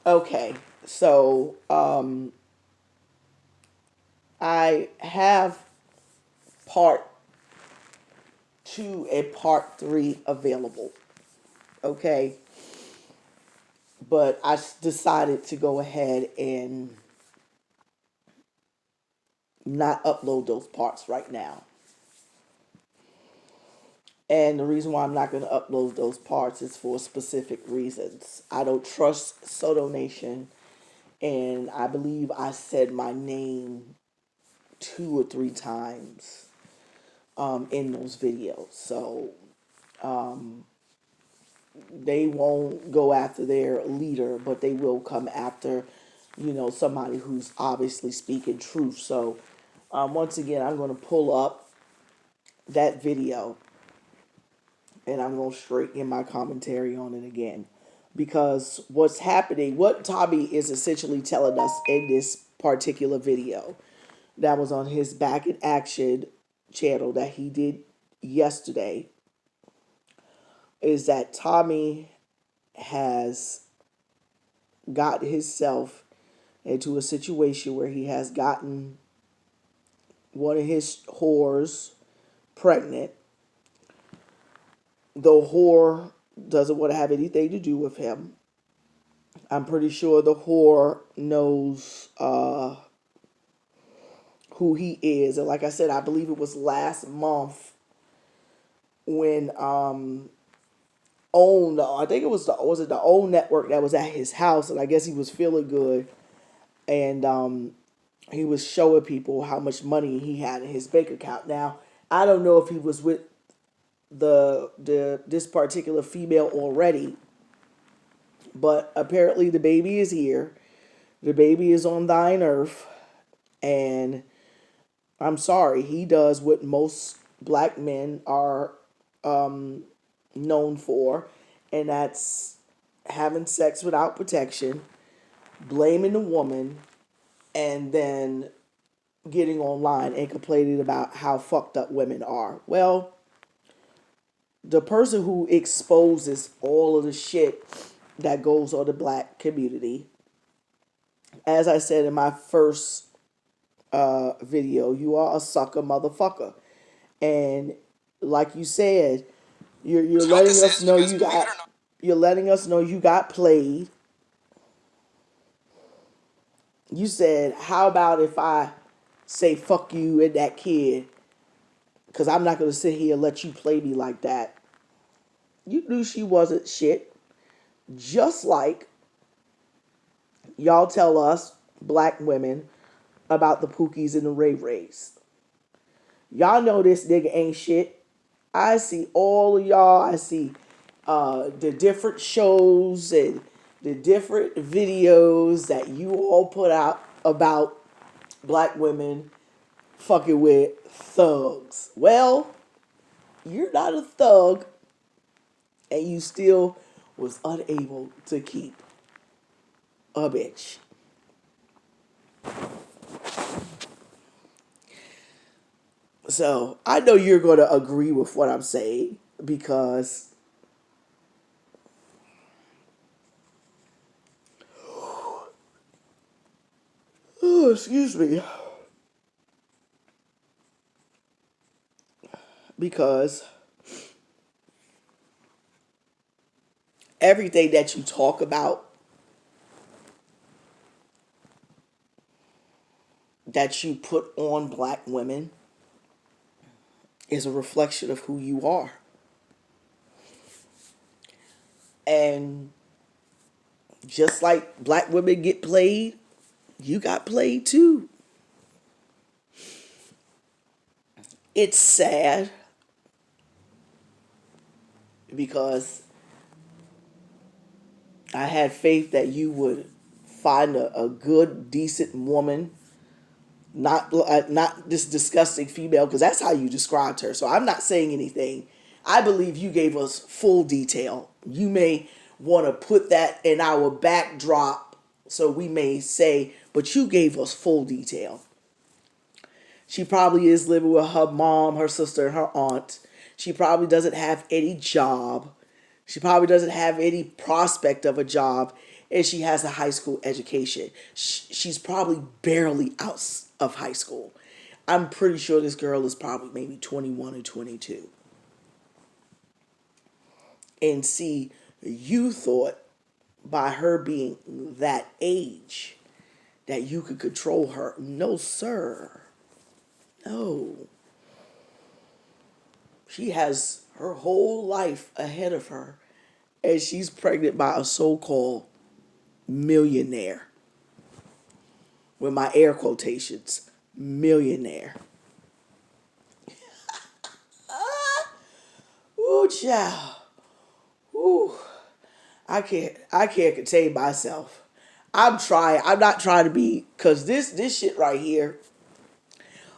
Okay, so I have part two and part three available. Okay, but I decided to go ahead and not upload those parts right now. And the reason why I'm not going to upload those parts is for specific reasons. I don't trust Soto Nation, and I believe I said my name 2 or 3 times in those videos. So they won't go after their leader, but they will come after, somebody who's obviously speaking truth. So once again, I'm going to pull up that video and I'm going to straighten my commentary on it again. Because what's happening, what Tommy is essentially telling us in this particular video that was on his Back in Action channel that he did yesterday, is that Tommy has got himself into a situation where he has gotten one of his whores pregnant. The whore doesn't want to have anything to do with him. I'm pretty sure the whore knows who he is. And like I said, I believe it was last month when own I think it was it the own network that was at his house, and I guess he was feeling good, and he was showing people how much money he had in his bank account. Now I don't know if he was with the this particular female already, but apparently the baby is here. The baby is on thine earth, and I'm sorry, he does what most black men are known for, and that's having sex without protection, blaming the woman, and then getting online and complaining about how fucked up women are. Well, the person who exposes all of the shit that goes on the black community, as I said in my first video, you are a sucker motherfucker. And like you said, you're letting us know you're letting us know you got played. You said, how about if I say fuck you and that kid? Because I'm not going to sit here and let you play me like that. You knew she wasn't shit. Just like y'all tell us, black women, about the Pookies and the Ray Rays. Y'all know this nigga ain't shit. I see all of y'all. I see the different shows and the different videos that you all put out about black women fucking with thugs. Well, you're not a thug, and you still was unable to keep a bitch. So I know you're going to agree with what I'm saying because oh, excuse me, because everything that you talk about, that you put on black women, is a reflection of who you are. And just like black women get played, you got played too. It's sad because I had faith that you would find a good, decent woman, not this disgusting female, because that's how you described her. So I'm not saying anything. I believe you gave us full detail. You may want to put that in our backdrop, so we may say, but you gave us full detail. She probably is living with her mom, her sister, and her aunt. She probably doesn't have any job. She probably doesn't have any prospect of a job. and she has a high school education. She's probably barely out of high school. I'm pretty sure this girl is probably maybe 21 or 22. And see, you thought by her being that age that you could control her. No, sir. No. She has her whole life ahead of her, and she's pregnant by a so-called millionaire. With my air quotations, millionaire. Ooh, child. Ooh. I can't contain myself. I'm trying. I'm not trying to be, cause this shit right here.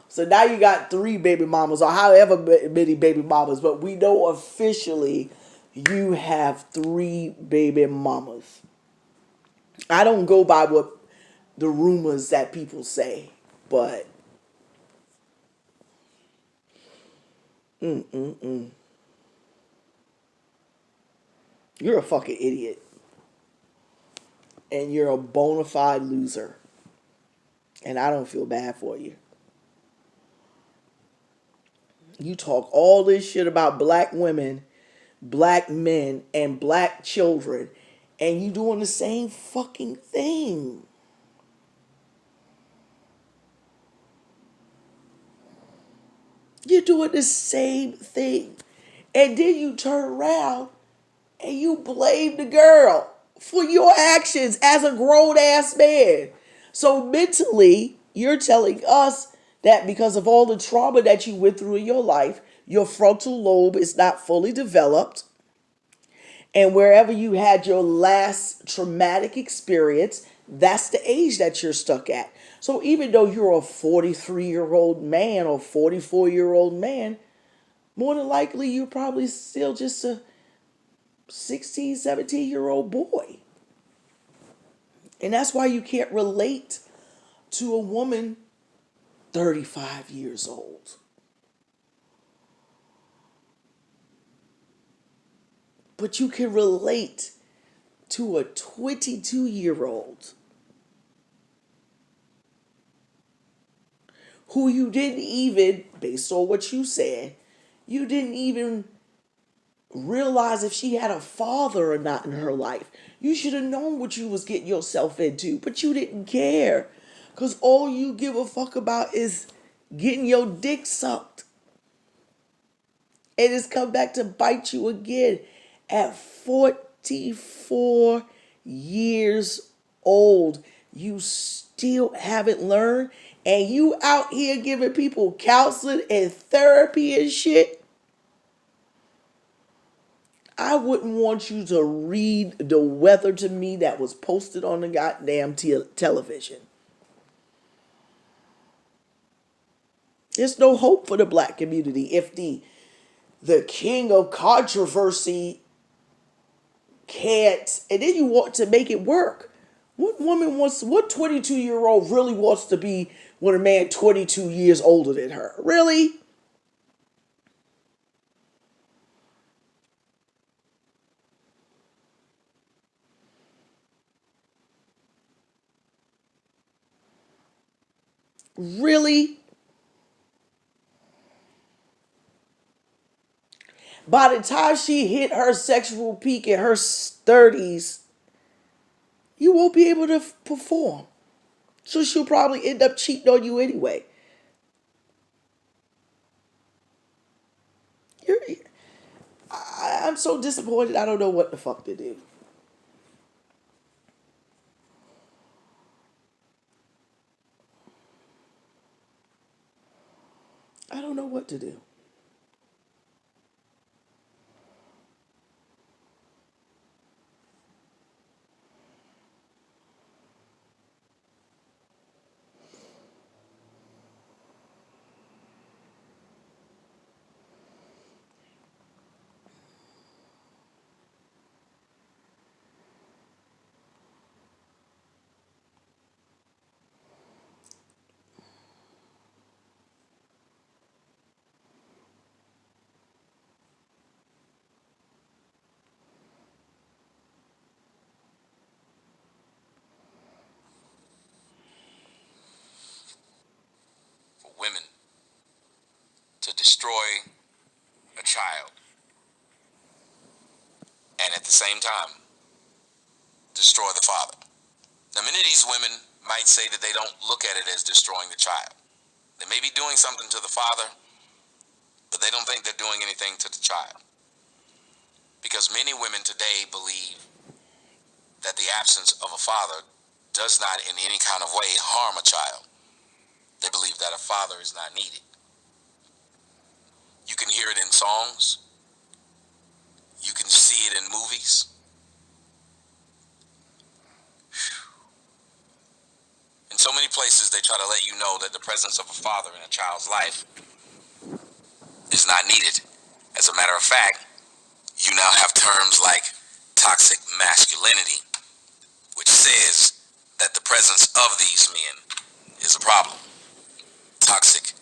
So now you got 3 baby mamas or however many baby mamas, but we know officially you have 3 baby mamas. I don't go by what the rumors that people say, but you're a fucking idiot. And you're a bona fide loser. And I don't feel bad for you. You talk all this shit about black women, black men, and black children, and you doing the same fucking thing. You're doing the same thing. And then you turn around and you blame the girl for your actions as a grown ass man. So mentally, you're telling us that because of all the trauma that you went through in your life, your frontal lobe is not fully developed. And wherever you had your last traumatic experience, that's the age that you're stuck at. So even though you're a 43-year-old man or 44-year-old man, more than likely you're probably still just a 16, 17-year-old boy. And that's why you can't relate to a woman 35 years old. But you can relate to a 22-year-old who you didn't even, based on what you said, you didn't even realize if she had a father or not in her life. You should have known what you was getting yourself into, but you didn't care. Because all you give a fuck about is getting your dick sucked. And it's come back to bite you again at 44 years old. You still haven't learned, and you out here giving people counseling and therapy and shit. I wouldn't want you to read the weather to me that was posted on the goddamn television. There's no hope for the black community if the king of controversy can't, and then you want to make it work. What 22-year-old really wants to be with a man 22 years older than her? Really? Really? By the time she hit her sexual peak in her 30s, you won't be able to perform. So she'll probably end up cheating on you anyway. You're, I'm so disappointed. I don't know what the fuck to do. I don't know what to do. destroy a child and at the same time destroy the father. Now, many of these women might say that they don't look at it as destroying the child. They may be doing something to the father, but they don't think they're doing anything to the child. Because many women today believe that the absence of a father does not in any kind of way harm a child. They believe that a father is not needed. You can hear it in songs. You can see it in movies. In so many places, they try to let you know that the presence of a father in a child's life is not needed. As a matter of fact, you now have terms like toxic masculinity, which says that the presence of these men is a problem. Toxic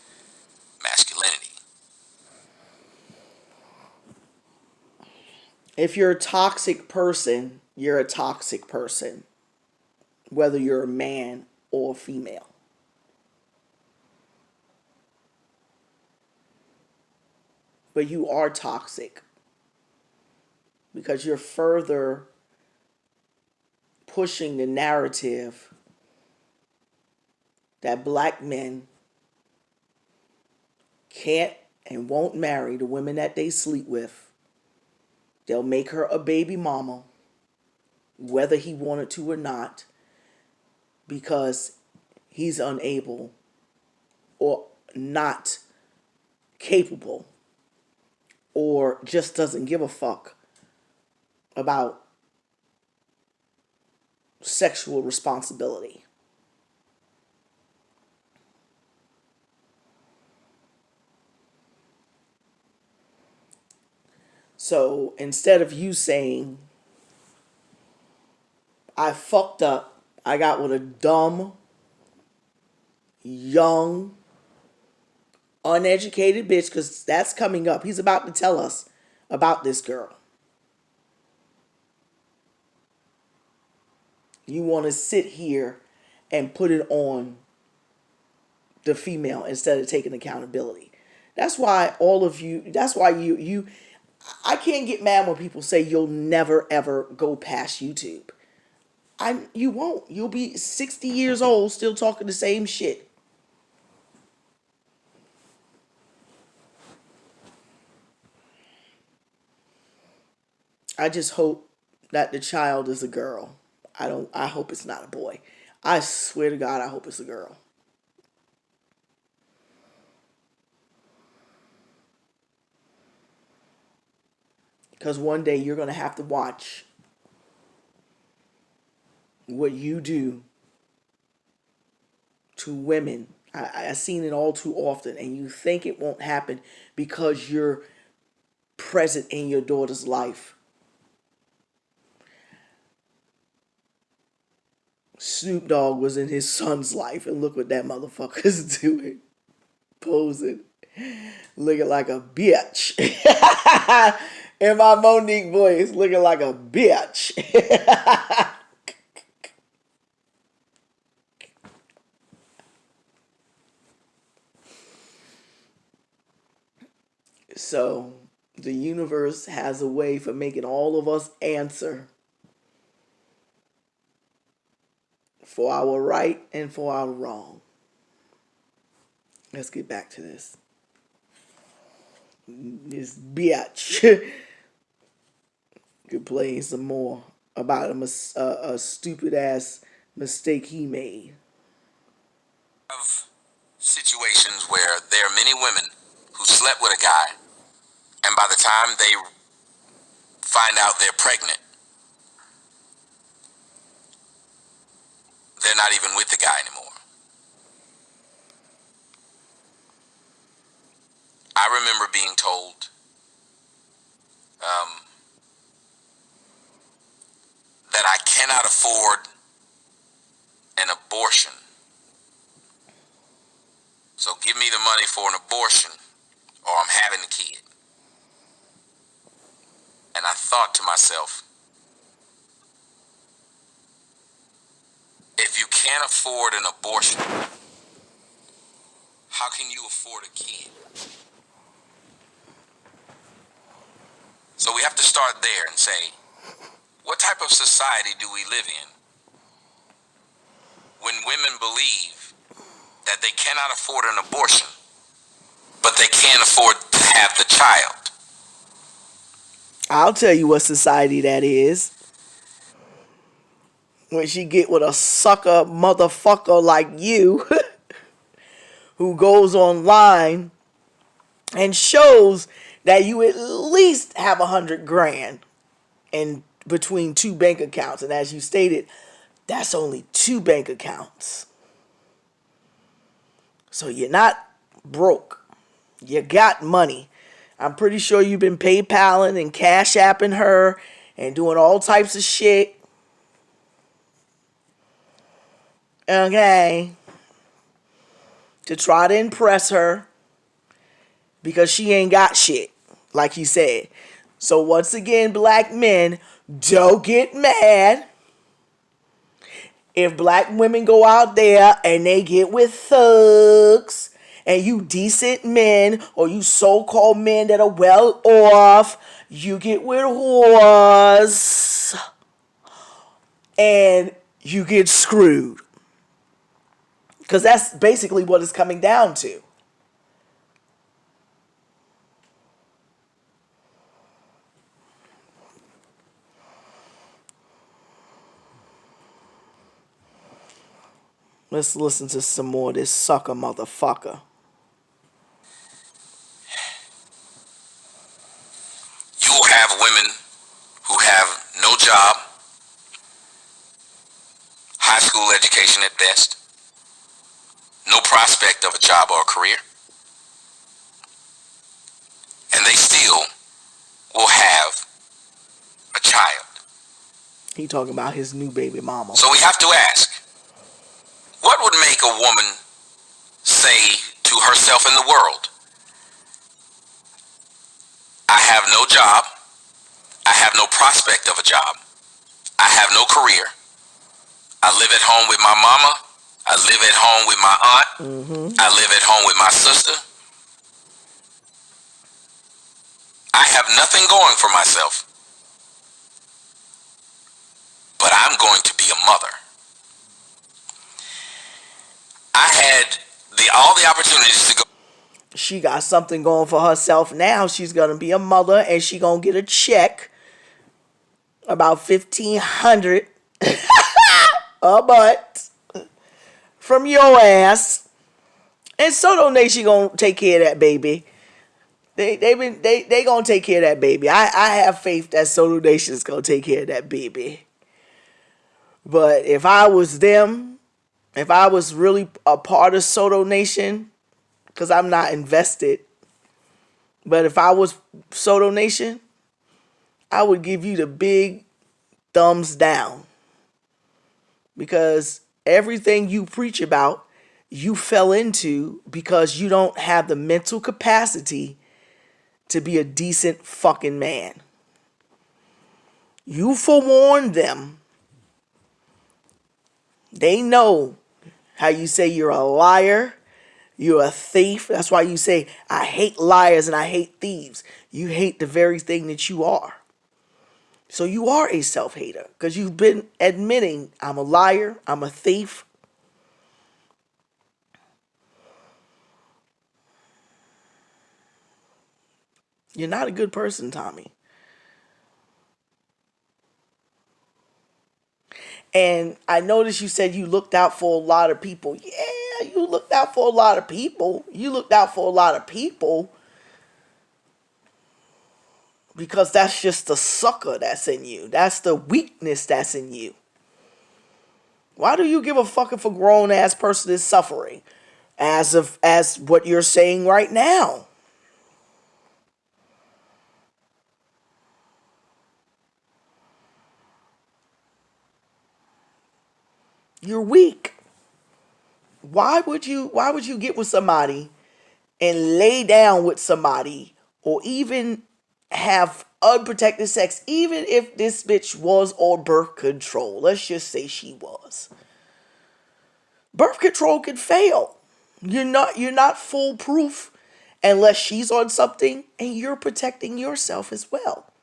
masculinity. If you're a toxic person, you're a toxic person, whether you're a man or a female. But you are toxic because you're further pushing the narrative that black men can't and won't marry the women that they sleep with. They'll make her a baby mama, whether he wanted to or not, because he's unable or not capable or just doesn't give a fuck about sexual responsibility. So instead of you saying, I fucked up, I got with a dumb, young, uneducated bitch, because that's coming up. He's about to tell us about this girl. You want to sit here and put it on the female instead of taking accountability. That's why all of you, that's why you I can't get mad when people say you'll never ever go past YouTube. You won't. You'll be 60 years old still talking the same shit. I just hope that the child is a girl. I hope it's not a boy. I swear to God I hope it's a girl. Because one day you're going to have to watch what you do to women. I've seen it all too often, and you think it won't happen because you're present in your daughter's life. Snoop Dogg was in his son's life, and look what that motherfucker's doing. Posing. Looking like a bitch. In my Monique voice, looking like a bitch. So, the universe has a way for making all of us answer for our right and for our wrong. Let's get back to this. This bitch complain some more about a stupid ass mistake he made. Of situations where there are many women who slept with a guy, and by the time they find out they're pregnant, they're not even with the guy anymore. I remember being told that I cannot afford an abortion. So give me the money for an abortion or I'm having a kid. And I thought to myself, if you can't afford an abortion, how can you afford a kid? So we have to start there and say, what type of society do we live in when women believe that they cannot afford an abortion, but they can't afford to have the child? I'll tell you what society that is. When she get with a sucker motherfucker like you who goes online and shows that you at least have 100 grand in between two bank accounts. And as you stated, that's only two bank accounts. So you're not broke. You got money. I'm pretty sure you've been PayPaling and Cash Apping her and doing all types of shit. Okay. To try to impress her because she ain't got shit, like you said. So once again, black men, don't get mad if black women go out there and they get with thugs and you decent men or you so-called men that are well off, you get with whores and you get screwed. Because that's basically what it's coming down to. Let's listen to some more of this sucker motherfucker. You will have women who have no job, high school education at best, no prospect of a job or a career, and they still will have a child. He talking about his new baby mama. So we have to ask, what would make a woman say to herself in the world, I have no job, I have no prospect of a job, I have no career, I live at home with my mama, I live at home with my aunt, I live at home with my sister, I have nothing going for myself, but I'm going to be a mother. I had all the opportunities to go. She got something going for herself now. She's going to be a mother and she going to get a check about $1,500 a month from your ass. And Soto Nation going to take care of that baby. They going to take care of that baby. I have faith that Soto Nation is going to take care of that baby. But if I was them, if I was really a part of Soto Nation, because I'm not invested, but if I was Soto Nation, I would give you the big thumbs down. Because everything you preach about, you fell into because you don't have the mental capacity to be a decent fucking man. You forewarned them. They know how you say you're a liar, you're a thief. That's why you say, I hate liars and I hate thieves. You hate the very thing that you are. So you are a self-hater because you've been admitting, I'm a liar, I'm a thief. You're not a good person, Tommy. And I noticed you said you looked out for a lot of people. Yeah, you looked out for a lot of people. You looked out for a lot of people because that's just the sucker that's in you. That's the weakness that's in you. Why do you give a fuck if a grown ass person is suffering? As what you're saying right now. You're weak. Why would you get with somebody and lay down with somebody or even have unprotected sex, even if this bitch was on birth control? Let's just say she was. Birth control can fail. You're not foolproof unless she's on something and you're protecting yourself as well.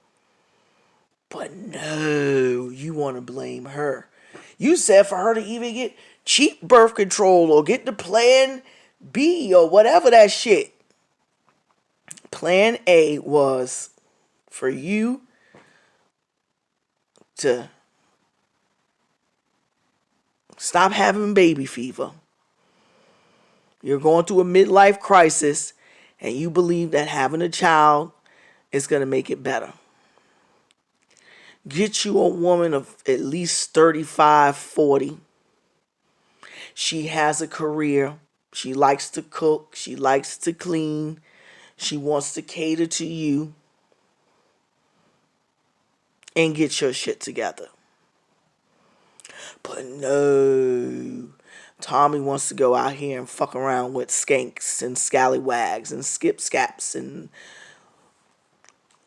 But no, you want to blame her. You said for her to even get cheap birth control or get the plan B or whatever that shit. Plan A was for you to stop having baby fever. You're going through a midlife crisis and you believe that having a child is going to make it better. Get you a woman of at least 35, 40. She has a career. She likes to cook. She likes to clean. She wants to cater to you. And get your shit together. But no. Tommy wants to go out here and fuck around with skanks and scallywags and skip-scaps and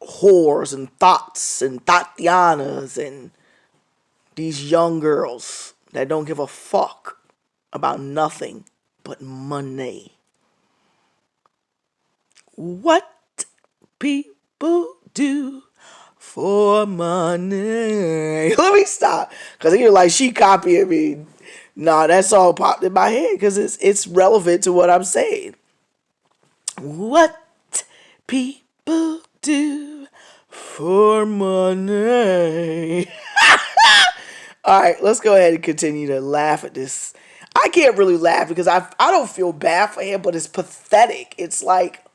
whores and thoughts and Tatianas and these young girls that don't give a fuck about nothing but money. What people do for money. Let me stop. Because you're like, she copying me. Nah, that's all popped in my head because it's relevant to what I'm saying. What people do for money. All right, let's go ahead and continue to laugh at this. I can't really laugh because I don't feel bad for him, but it's pathetic. It's like,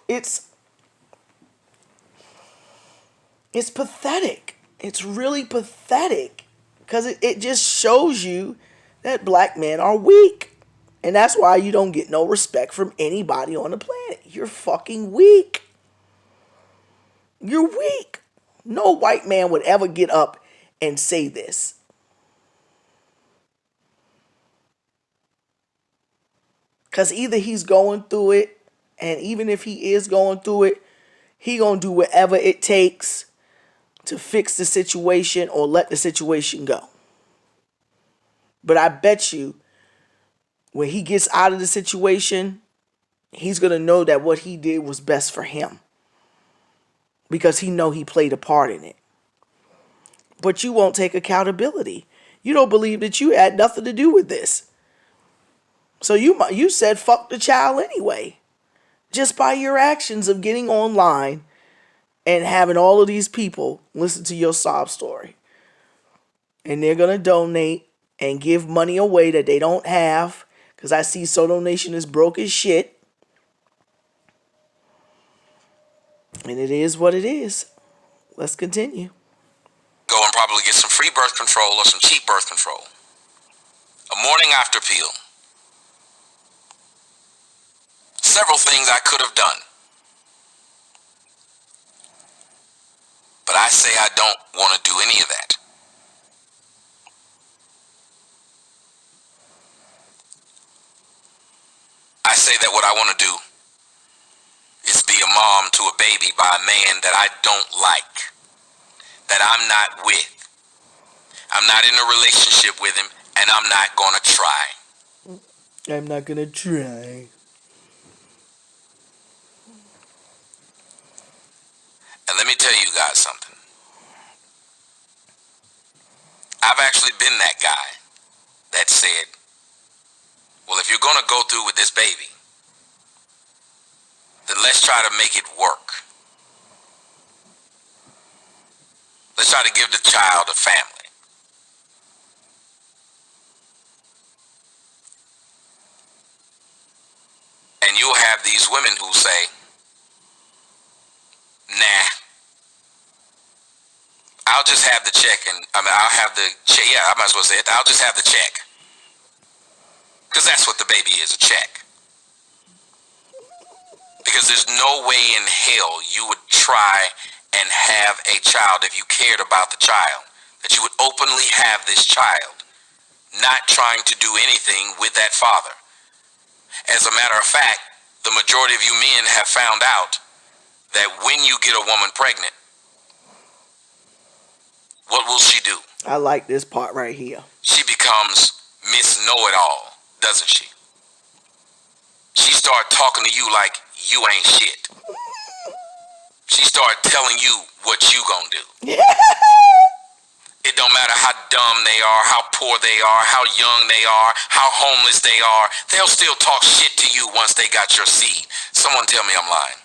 it's pathetic. It's really pathetic because it just shows you that black men are weak. And that's why you don't get no respect from anybody on the planet. You're fucking weak. You're weak. No white man would ever get up and say this. Because either he's going through it, and even if he is going through it, he gonna do whatever it takes to fix the situation or let the situation go. But I bet you when he gets out of the situation, he's gonna know that what he did was best for him. Because he know he played a part in it. But you won't take accountability. You don't believe that you had nothing to do with this. So you said fuck the child anyway. Just by your actions of getting online and having all of these people listen to your sob story. And they're going to donate and give money away that they don't have. Because I see Soto Nation is broke as shit. And it is what it is. Let's continue. Go and probably get some free birth control or some cheap birth control. A morning after pill. Several things I could have done. But I say I don't want to do any of that. I say that what I want to do is be a mom to a baby by a man that I don't like, that I'm not with. I'm not in a relationship with him, and I'm not going to try. I'm not going to try. And let me tell you guys something. I've actually been that guy that said, well, if you're going to go through with this baby, then let's try to make it work. Let's try to give the child a family. And you'll have these women who say, nah, I'll just have the check and, I'll have the check. Yeah, I might as well say it. I'll just have the check. Because that's what the baby is, a check. Because there's no way in hell you would try and have a child if you cared about the child. That you would openly have this child, not trying to do anything with that father. As a matter of fact, the majority of you men have found out that when you get a woman pregnant, what will she do? I like this part right here. She becomes Miss Know-It-All, doesn't she? She starts talking to you like you ain't shit. She started telling you what you gonna do. It don't matter how dumb they are, how poor they are, how young they are, how homeless they are. They'll still talk shit to you once they got your seed. Someone tell me I'm lying.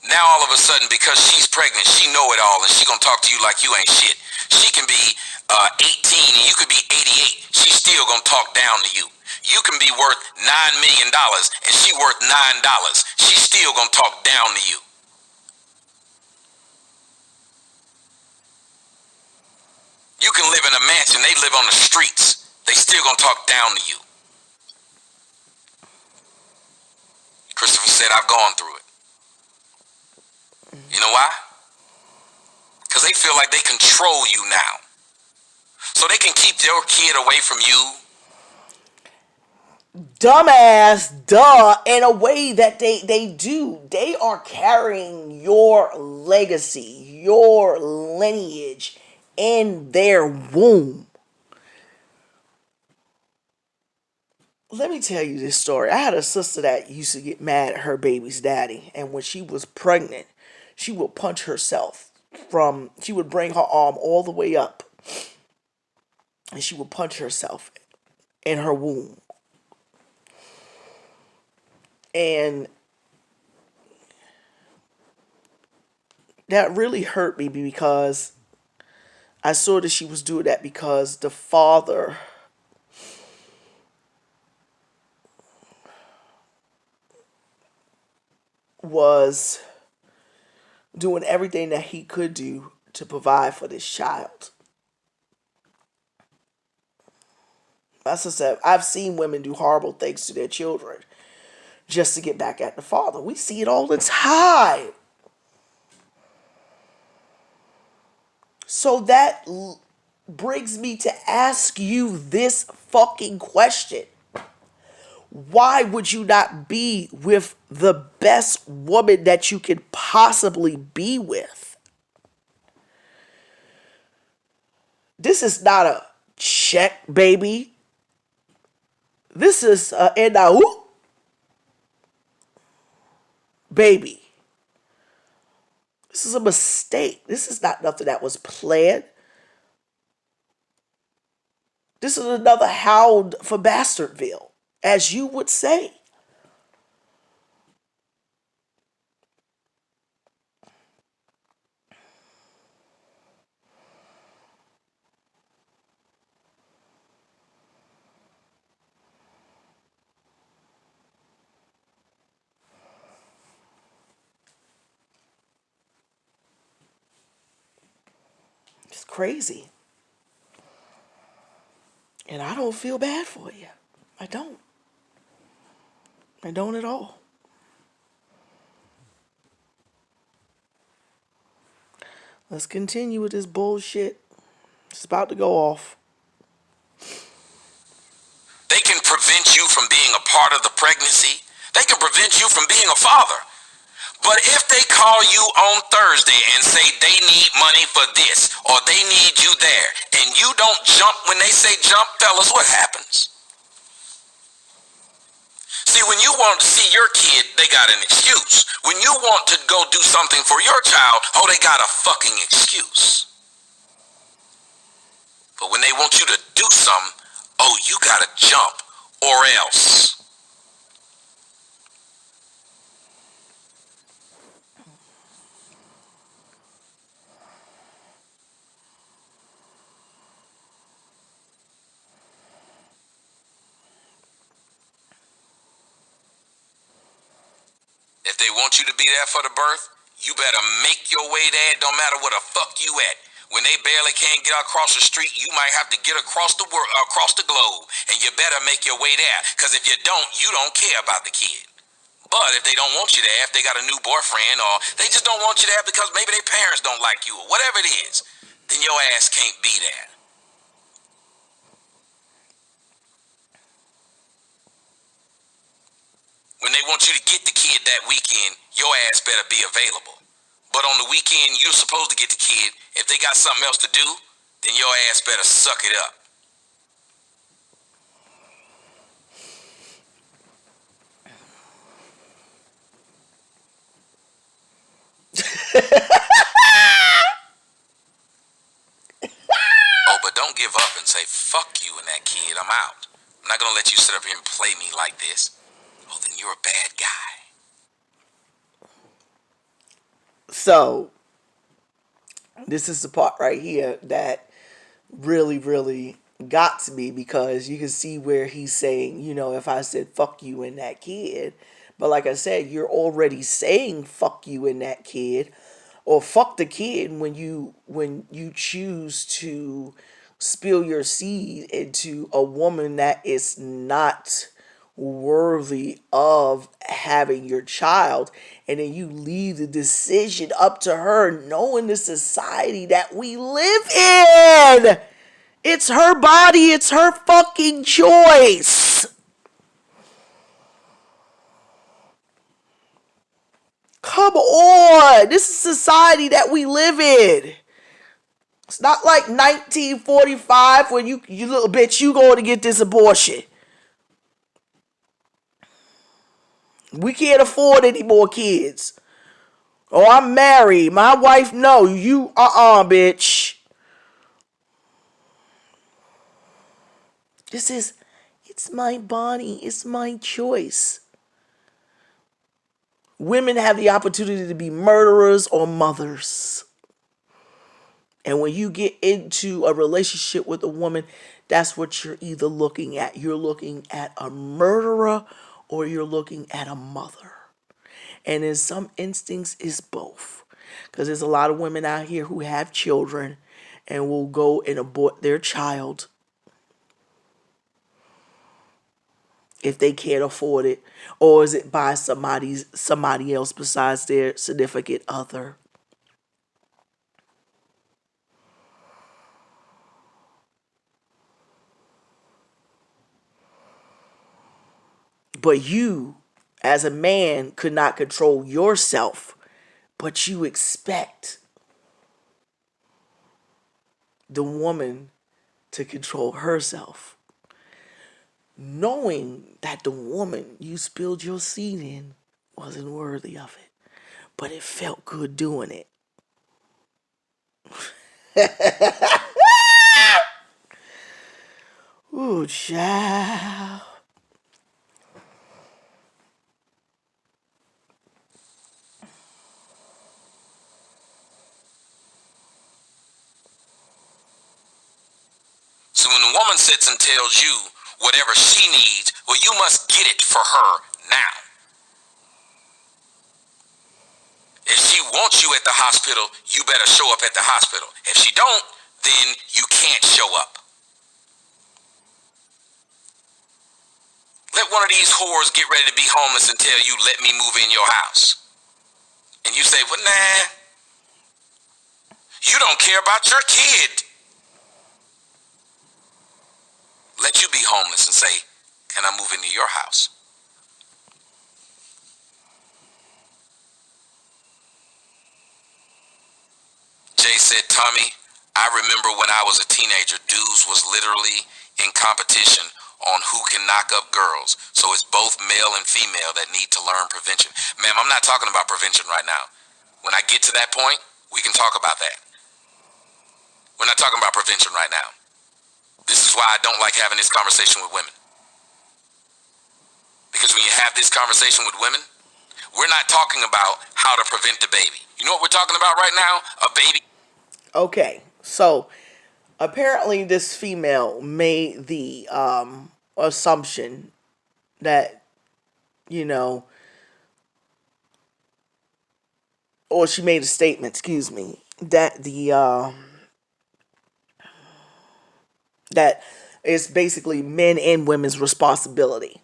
Now all of a sudden, because she's pregnant, she know it all, and she gonna talk to you like you ain't shit. She can be 18 and you could be 88. She's still gonna talk down to you. You can be worth $9 million and she worth $9. She's still gonna talk down to you. You can live in a mansion, they live on the streets. They still gonna talk down to you. Christopher said, I've gone through it. You know why? Because they feel like they control you now. So they can keep your kid away from you. Dumbass, duh, in a way that they do. They are carrying your legacy, your lineage in their womb. Let me tell you this story. I had a sister that used to get mad at her baby's daddy, and when she was pregnant, she would punch herself she would bring her arm all the way up, and she would punch herself in her womb. And that really hurt me because I saw that she was doing that because the father was doing everything that he could do to provide for this child. As I said, I've seen women do horrible things to their children just to get back at the father. We see it all the time. So that brings me to ask you this fucking question. Why would you not be with the best woman that you could possibly be with? This is not a check, baby. This is baby. This is a mistake. This is not nothing that was planned. This is another hound for Bastardville, as you would say. It's crazy. And I don't feel bad for you. I don't. I don't at all. Let's continue with this bullshit. It's about to go off. They can prevent you from being a part of the pregnancy. They can prevent you from being a father. But if they call you on Thursday and say they need money for this or they need you there and you don't jump when they say jump, fellas, what happens? See, when you want to see your kid, they got an excuse. When you want to go do something for your child, oh, they got a fucking excuse. But when they want you to do something, oh, you gotta jump or else. If they want you to be there for the birth, you better make your way there. It don't matter where the fuck you at. When they barely can't get across the street, you might have to get across the world, across the globe, and you better make your way there. Because if you don't care about the kid. But if they don't want you there, if they got a new boyfriend, or they just don't want you there because maybe their parents don't like you, or whatever it is, then your ass can't be there. When they want you to get the kid that weekend, your ass better be available. But on the weekend, you're supposed to get the kid. If they got something else to do, then your ass better suck it up. Oh, but don't give up and say, fuck you and that kid, I'm out. I'm not gonna let you sit up here and play me like this. Oh, then you're a bad guy. So, this is the part right here that really, really got to me, because you can see where he's saying, if I said fuck you and that kid, but like I said, you're already saying fuck you and that kid, or fuck the kid when you choose to spill your seed into a woman that is not worthy of having your child, and then you leave the decision up to her, knowing the society that we live in. It's her body, it's her fucking choice. Come on, this is society that we live in. It's not like 1945 when you little bitch, you going to get this abortion. We can't afford any more kids. Oh, I'm married. My wife, no. You, bitch. It's my body. It's my choice. Women have the opportunity to be murderers or mothers. And when you get into a relationship with a woman, that's what you're either looking at. You're looking at a murderer or you're looking at a mother. And in some instincts, it's both. Because there's a lot of women out here who have children and will go and abort their child if they can't afford it. Or is it by somebody else besides their significant other? But you, as a man, could not control yourself, but you expect the woman to control herself, knowing that the woman you spilled your seed in wasn't worthy of it, but it felt good doing it. Ooh, child. So when a woman sits and tells you whatever she needs, well, you must get it for her now. If she wants you at the hospital, you better show up at the hospital. If she don't, then you can't show up. Let one of these whores get ready to be homeless and tell you, let me move in your house. And you say, well, nah, you don't care about your kid. Let you be homeless and say, can I move into your house? Jay said, Tommy, I remember when I was a teenager, dudes was literally in competition on who can knock up girls. So it's both male and female that need to learn prevention. Ma'am, I'm not talking about prevention right now. When I get to that point, we can talk about that. We're not talking about prevention right now. This is why I don't like having this conversation with women. Because when you have this conversation with women, we're not talking about how to prevent the baby. You know what we're talking about right now? A baby. Okay, so apparently this female made the assumption that, you know, or she made a statement, excuse me, that that it's basically men and women's responsibility.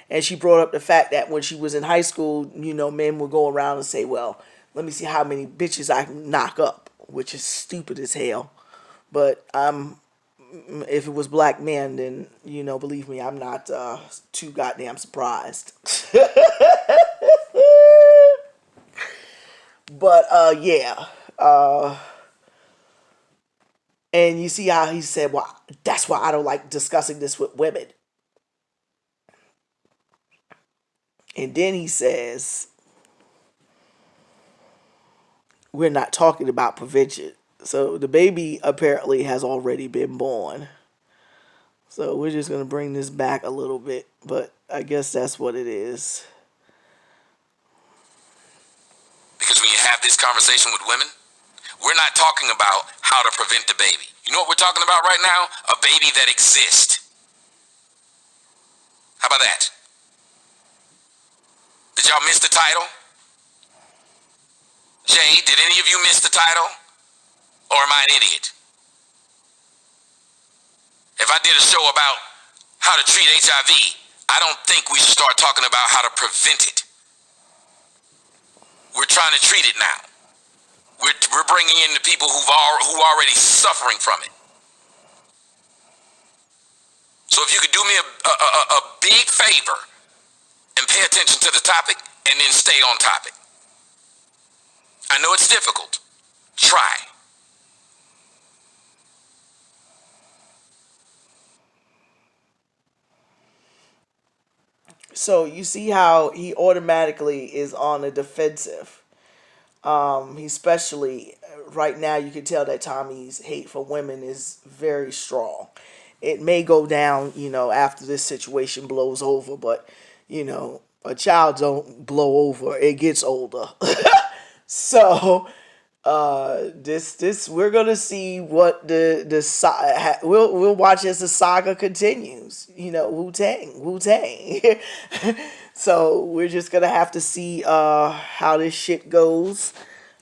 And she brought up the fact that when she was in high school, men would go around and say, well, let me see how many bitches I can knock up, which is stupid as hell. But if it was black men, then, believe me, I'm not too goddamn surprised. But, yeah. And you see how he said, well, that's why I don't like discussing this with women. And then he says, we're not talking about prevention. So the baby apparently has already been born. So we're just going to bring this back a little bit, but I guess that's what it is. Because when you have this conversation with women, we're not talking about how to prevent the baby. You know what we're talking about right now? A baby that exists. How about that? Did y'all miss the title? Jay, did any of you miss the title? Or am I an idiot? If I did a show about how to treat HIV, I don't think we should start talking about how to prevent it. We're trying to treat it now. We're bringing in the people who are already suffering from it. So if you could do me a big favor and pay attention to the topic and then stay on topic. I know it's difficult. Try. So you see how he automatically is on the defensive. He especially right now you can tell that Tommy's hate for women is very strong. It may go down, after this situation blows over, but a child don't blow over; it gets older. So this we're gonna see what we'll watch as the saga continues. Wu Tang. So we're just gonna have to see how this shit goes.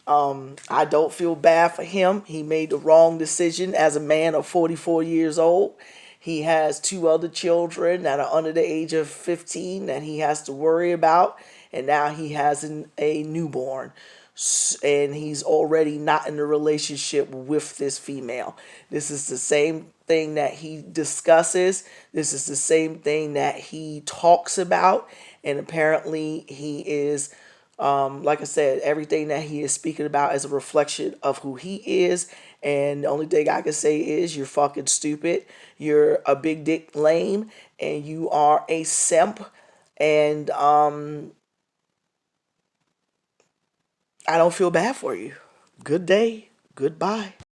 I don't feel bad for him. He made the wrong decision as a man of 44 years old. He has two other children that are under the age of 15 that he has to worry about, and now he has a newborn, and he's already not in a relationship with this female. This is the same thing that he discusses. This is the same thing that he talks about, and apparently he is, like I said, everything that he is speaking about is a reflection of who he is. And the only thing I can say is you're fucking stupid. You're a big dick lame, and you are a simp. And I don't feel bad for you. Good day. Goodbye.